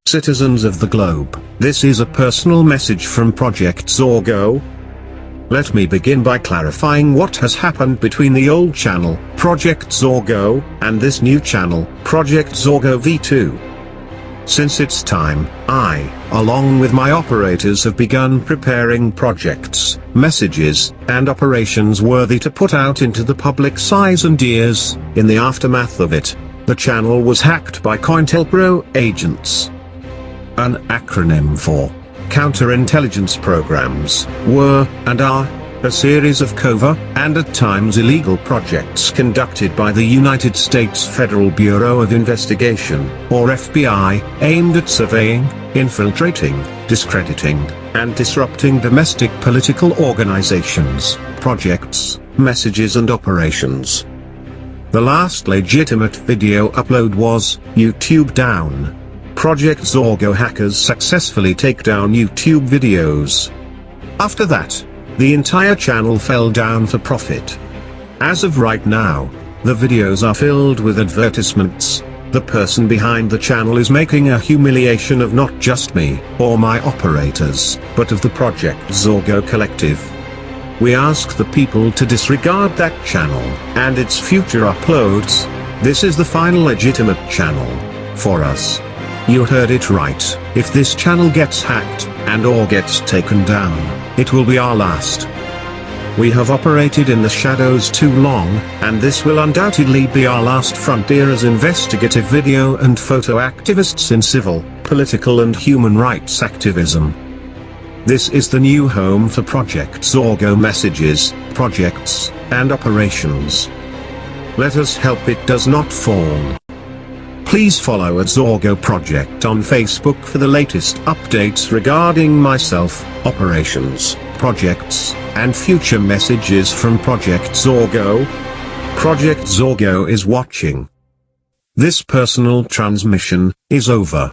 Citizens of the globe, this is a personal message from Project Zorgo. Let me begin by clarifying what has happened between the old channel, Project Zorgo, and this new channel, Project Zorgo V2. Since its time, I, along with my operators, have begun preparing projects, messages, and operations worthy to put out into the public's eyes and ears. In the aftermath of it, the channel was hacked by COINTELPRO agents. An acronym for counterintelligence programs, were, and are, a series of covert, and at times illegal projects conducted by the United States Federal Bureau of Investigation, or FBI, aimed at surveying, infiltrating, discrediting, and disrupting domestic political organizations, projects, messages and operations. The last legitimate video upload was, YouTube down. Project Zorgo hackers successfully take down YouTube videos. After that, the entire channel fell down for profit. As of right now, the videos are filled with advertisements. The person behind the channel is making a humiliation of not just me, or my operators, but of the Project Zorgo collective. We ask the people to disregard that channel, and its future uploads. This is the final legitimate channel, for us. You heard it right. If this channel gets hacked, and/or gets taken down, it will be our last. We have operated in the shadows too long, and this will undoubtedly be our last frontier as investigative video and photo activists in civil, political and human rights activism. This is the new home for Project Zorgo messages, projects, and operations. Let us help it does not fall. Please follow @Zorgo Project on Facebook for the latest updates regarding myself, operations, projects, and future messages from Project Zorgo. Project Zorgo is watching. This personal transmission is over.